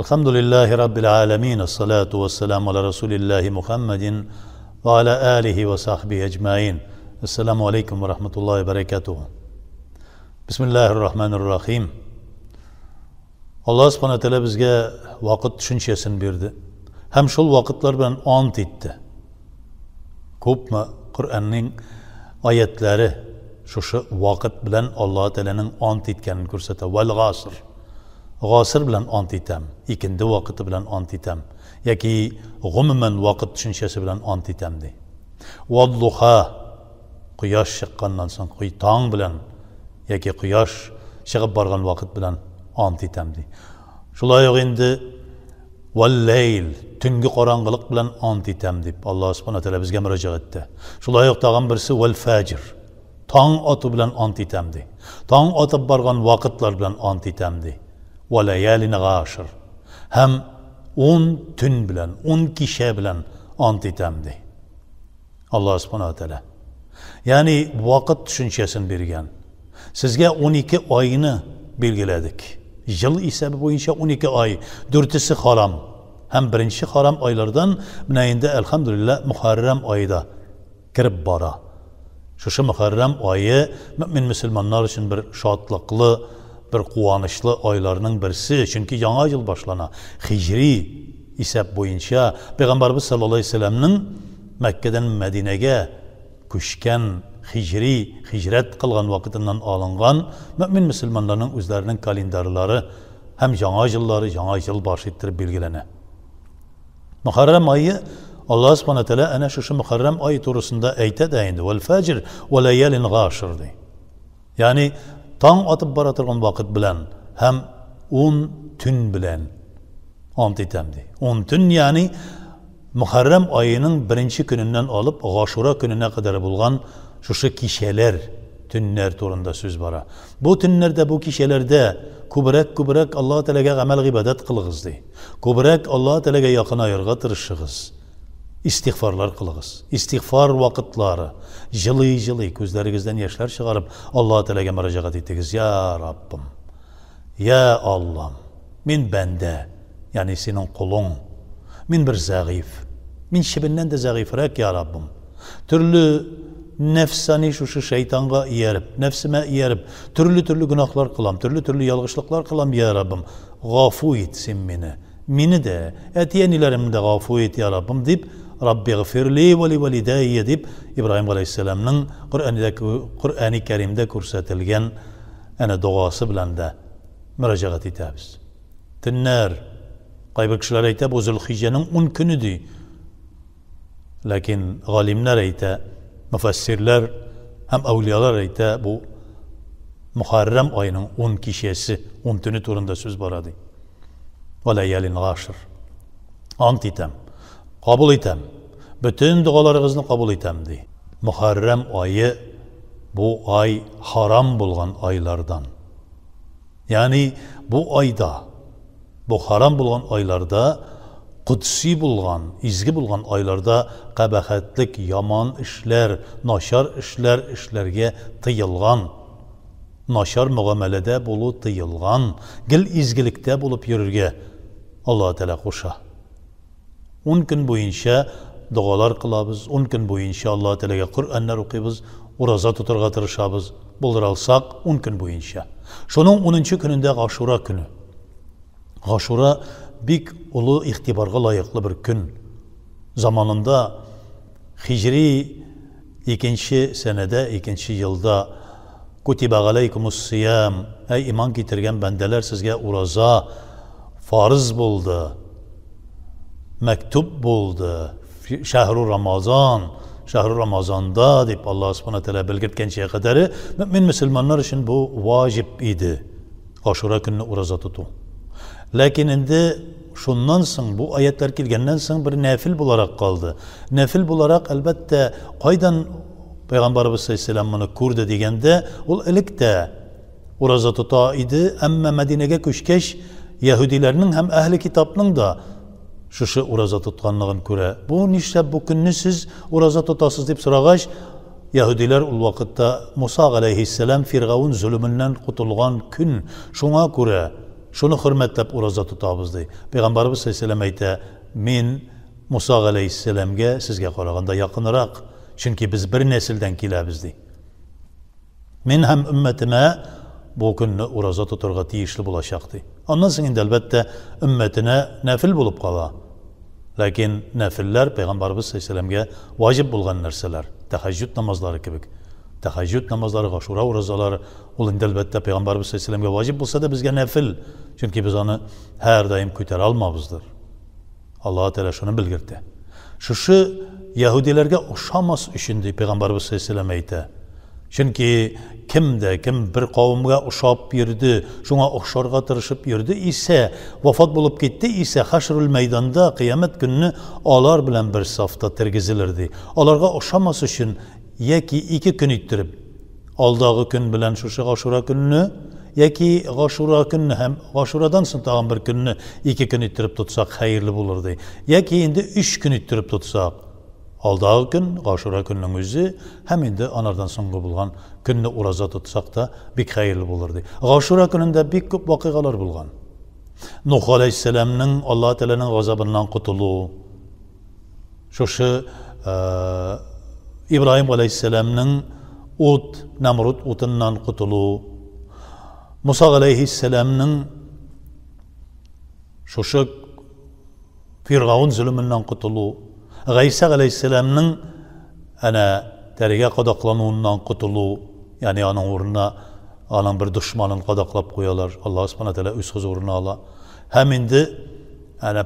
الحمد لله رب العالمين الصلاة والسلام على رسول الله محمد وعلى آله وصحبه أجمعين السلام عليكم ورحمة الله وبركاته بسم الله الرحمن الرحيم Allah subhanahu teala bizge vakit düşüncesini verdi. Hem şol vakitler bilen ant etti. Köpme Kur'an'ın ayetleri şu vakit bilen Allah Teala'nın ant etkenini görsete. Vel gasr. Gasr bilen ant etem. İkindi vakiti bilen ant etem. Yaki gumumen vakit düşüncesi bilen ant etemdi. Vel duha. Kuyaş çıkkandan son taң bilen yaki kuyaş çıkıp bargan vakit bilen ant etemdi. Şulay yok indi vel leyl tüngi qorangılık bilen ant etem dip Allah subhanahu teala bizge müracaat etti. Şulay yok tağın birisi vel fajr taң atı bilen ant etemdi. Taң atıp bargan vakitler bilen ant etemdi. Ve leyalin gâşir hem 10 tün bilen 10 kişi bilen ant etemdi. Allah subhanahu teala yani vakit düşüncesini bergen. Sizge 12 ayını belgiledik. Yıl ise boyunca 12 ay. 4'isi haram. Hem birinci haram aylardan binayinde elhamdülillah Muharrem ayda kirib bara. Şu Muharrem ayı mümin Müslümanlar için bir şatlıklı, bir kuvanışlı aylarının birisi. Çünkü yeni yıl başlana. Hicri ise boyunca Peygamberimiz sallallahu aleyhi ve sellem'nin Mekke'den Medine'ye köşken hicret kılgan vakitinden alıngan mümin Müslümanların özlerinin kalendarları hem yeni yılları, yeni yıl başlayıp belgilene. Muharrem ayı Allah subhanahu teala ana şu Muharrem ayı torusunda eyte deyindi. Vel fajr ve leyalin gâşirdi. Yani taң atıp baratırgan vakit bilen hem 10 tün bilen ant etemdi. 10 tün yani Muharrem ayının birinci gününden alıp Gâşura gününe kadar bulgan şu kişiler tünler torunda söz bara. Bu tünlerde bu kişilerde kubrek Allah Teala'ya amel ibadet kılığızdı. Kubrek Allah Teala'ya yakın ayırga tırışığız. İstiğfarlar kılığız. İstiğfar vakitleri jılı gözlerinizden yaşlar çıkarıp Allah Teala'ya müracaat ettiniz. Ya Rabbim, ya Allah'ım, min bende, yani senin kulun, min bir zayıf, min şibinden de zayıfrak ya Rabbim. Türlü nefsani şu şeytanga yerip, nefsime yerip, türlü günahlar kılam, türlü yalgışlıklar kılam ya Rabbim. Gafu etsin beni. Mini de, etiyenilerimde gafu et ya Rabbim deyip, Rabbi gıfirli ve li velidayye deyip, İbrahim Aleyhisselam'ın Kur'an-ı Kerim'de kursatilgen duası bilen de müracaat etimiz. Tünler, qaybı kişiler eyte bu Zülhicce'nin 10 günüdü. Lakin galimler eyte, müfessirler hem evliyalar eyte bu Muharrem ayının 10 kişisi 10 tünü turunda söz baradı. Ve leyalin gâşir. Ant etem, kabul etem. Bütün dualarınızı kabul etemdi. Muharrem ayı bu ay haram bulgan aylardan. Yani bu ayda, bu haram bulgan aylarda kutsi bulgan, izgi bulgan aylarda kabahatlik, yaman işler, naşar işlerge tıyılgan, naşar muamelede bulu tıyılgan, gil izgilikte bulup yürürge Allah Teala koşa. 10 gün boyunca dualar kılabız, 10 gün boyunca Allah Teala'ya Kur'anlar okuyabız, uraza tuturga tırışabız, bulur alsak 10 gün boyunca. Şunun 10. gününde Aşura günü. Aşura bik ulu ihtibarga layıklı bir gün. Zamanında Hicri 2. senede, 2. yılda Kutiba aleykumus siyam ey iman getirgen bendeler sizge uraza farz buldu. Mektup buldu. Şehru Ramazan'da deyip Allah subhanahu teala belirtkençeye kadarı mümin Müslümanlar için bu vacip idi. Aşura gününü uraza tutu. Lakin indi şundan soň bu ayetler kelgenden soň bir nafil bularak kaldı. Nafil bularak elbette qaydan Peygamberimiz sallallahu aleyhi ve sellem bunu kurdu degende ol ilikde uraza tuta idi. Amma Medine'ye köşkeş Yahudilerinin hem ehli kitapның da şu uraza tutkanlığın köre. Bu nişte bu günni siz uraza tutasız deyip soragaç Yahudiler ul vakitte Musa aleyhisselam Firavun zulümünden kutulgan gün şuna göre Şunu hürmetlep urazat tutabız dey. Peygamberimiz sallallahu aleyhi ve sellem men Musa aleyhisselamga sizga qaraganda yaqinroq, chunki biz bir nesildan kelamiz dey. Men ham ümmetime bu kunni urazat tuturga tiyishli bo'lashaq dey. Ondan so'ng albatta ümmetine nafil bo'lib qala. Lakin nafillar Peygamberimiz sallallahu aleyhi ve sellemga vacib bo'lgan narsalar, tahajjud namozlari kebek. Tahajjud namozlari, Ashura urazalari ul albatta Peygamberimiz sallallahu aleyhi ve sellemga vacib bo'lsa da bizga nafil. Chunki biz onu her daim ko'tara olmabızdır. Allah Teala şunu bildirdi. Şu Yahudilerge o'xshamas uchun Peygamberimiz sallallahu aleyhi ve sellem aytdi. Chunki kim bir qavmga o'xshab yurdi, shunga o'xsharga tirishib yurdi ise, vafot bo'lib ketdi ise, hashrul maydonda qiyomat kunni olar bilan bir safda tirgizilirdi. Olarga o'xshamas uchun yoki 2 kun ittirib, oldagi kun bilan shu Ashura kunni yoki Ashura kunni ham Ashuradan so'ng tag'in bir kunni 2 kun ittirib tutsak xayrli bo'lurdi. Yoki endi 3 kun ittirib tutsak, oldagi kun Ashura kunning o'zi ham endi anardan so'nggi bo'lgan kunni urazat tutsak da bek xayrli bo'lurdi. Ashura kunida bek ko'p voqealar bo'lgan. Nuh alayhisalomning Alloh taolaning g'azabidan qutuluv, shu İbrahim aleyhisselamның Namrud otundan qutuluv, Musa aleyhisselamның şu Firavun zulmünden qutuluv, İsa aleyhisselamның teriga qadaqlanуundan qutuluv, yani onun uğruna onun bir düşmanın qadaqlab qo'yalar. Allah subhanahu wa taala o'z huzuruna ala. Hem indi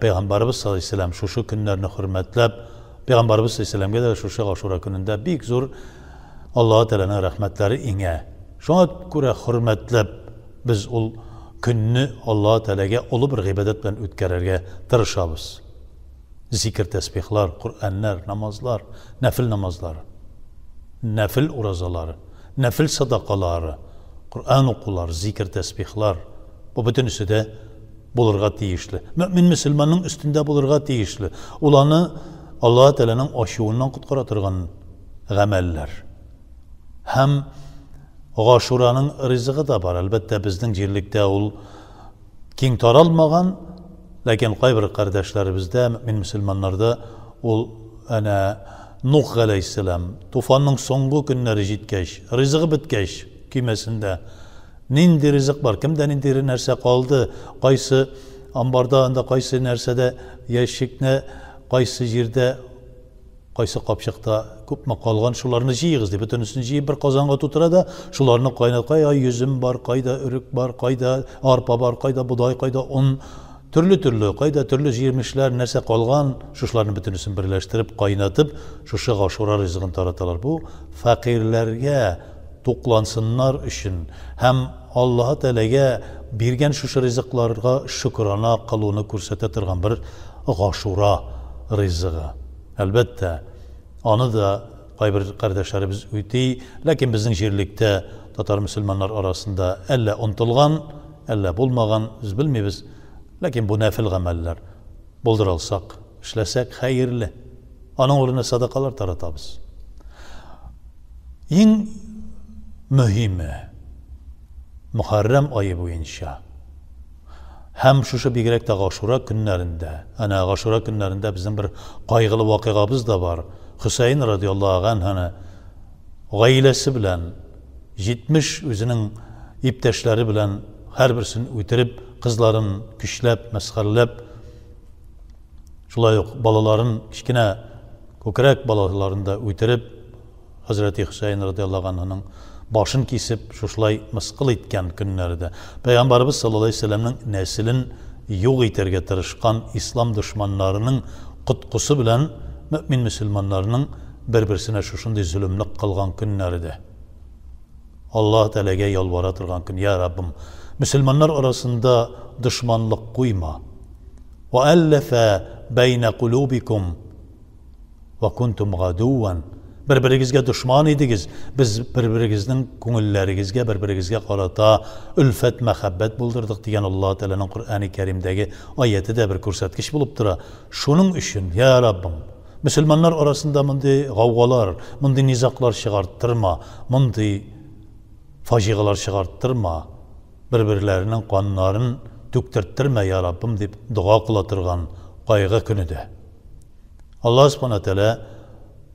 Peygamberimiz sallallahu aleyhi ve sellem şu günlerini hürmetlep Peygamberimiz sallallahu aleyhi ve sellem de şu Ashura gününde büyük zor Allah Teala'nın rahmetleri inge. Şuna göre hürmetlep biz o gününü Allah Teala'ya olu bir ibadet bilen ötkererge tırışabız. Zikir tesbihler, Kur'anlar, namazlar, nafil namazları, nafil urazaları, nafil sadakaları, Kur'an okular, zikir tesbihler, bu bütün üstüde bulurga tiyişli. Mümin Müslümanın üstünde bulurga tiyişli. Ulanı Allah Teala'nın aşığından qutqaratırgan gameller. Hem Ashura'nın rızığı da var. Elbette bizden cirlikte ol keng taralmagan, lakin qaybir kardeşlerimizde, mümin Müslümanlarda ol Nuh aleyhisselam tufanın songu günleri jitkeş, rızığı bitkeş kimesinde nindi rızık var, kimden nindi nerse kaldı, qaysı ambarda anda qaysı nersede yeşikne qaysı yerde, qaysı qapşıqda köpme qalğan şularını jiyğız deb bütünüsünü jiyip bir qazanğa tutura da şularını qaynatqay ay yüzüm var, qayda ürük var, qayda arpa var, qayda buday, qayda un, türlü qayda türlü jiyirmişler nerse qalğan şuşlarını bütünüsünü birleştirip qaynatıp şuşa Ashura rızığını taratalar. Bu fakirlerge to'plansınlar üçün hem Allah Teala'ga bergen şuşa rızıqlarga şükrana qılığını ko'rsata turgan bir Ashura rızığı. Elbette onu da qaybir kardeşlerimiz ötey, lakin bizning yerlikte Tatar Müslümanlar arasında elle untulgan, elle bulmagan biz bilmeyiz. Lakin bu nafil gameller bulduralsak, işlesek hayırlı. Onun uğruna sadakalar taratabız. En mühimi Muharrem ayı boyunca hem şu bigrek de Ashura günlerinde, Ashura günlerinde bizim bir qaygılı vakıqabız da var. Hüseyin radıyallahu anh gailesi bilen 70 özünün ipteşleri bilen her birisini ötürüp kızların güçlep, meskarlep şulay yok balaların kichkina ko'krak balalarını da ötürüp Hazreti Hüseyin radıyallahu anh'ın başını kesip şuşlay mısqıl etken günlerde Peygamberimiz sallallahu aleyhi ve sellem'nin neslin yok eterge tırışkan İslam düşmanlarının qutqusu bilen mümin Müslümanlarının bir-birisine şuşunday zulümlük qılgan günlerde Allah Teala'ga yalvara turgan gün ya Rabbim Müslümanlar arasında düşmanlık koyma ve ellefe beyne kulubikum ve kuntum gaduvan bir-biringizga düşman edigiz. Biz bir-biringizning ko'ngilleringizga, bir-biringizga qarata ulfat, muhabbat bildirdik degan Alloh taolaning Qur'oni Karimdagi oyatida bir ko'rsatkich bo'lib tura. Shuning uchun ya Rabbim, Müslümanlar arasında bunday g'avg'olar, bunday nizoqlar chiqartirma, bunday fojialar chiqartirma. Bir-birlarining qonlarini töktürttirme ya Rabbim deb duo qila turgan qaygı günüde. Allah subhanahu teala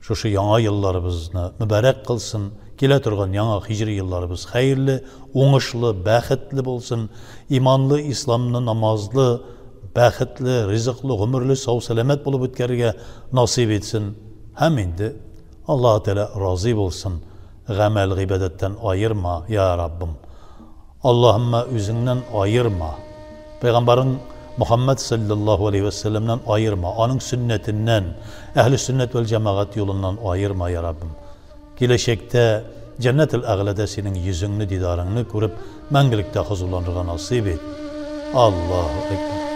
şu yangi yıllarımızı mübarek kılsın. Kele turgan yangi hicri yıllarımız hayırlı, oңышlı, baxtli bolsun. İmanlı, İslamlı, namazlı, baxtli, rizqli, ömürlü, sağ selamet bolup ötkerge nasip etsin. Hem indi Allah Teala razı bolsun. Gamel ibadetten ayırma ya Rabbim. Allahümme üzünden ayırma. Peygamberin Muhammed sallallahu aleyhi ve sellem'den ayırma. Onun sünnetinden, ehli sünnet vel cemaat yolundan ayırma ya Rabbim. Gelecekte cennet-ül ağlada senin yüzünü, didarını görüp, məngilikte huzurlanırğa nasip et. Allahu Ekber.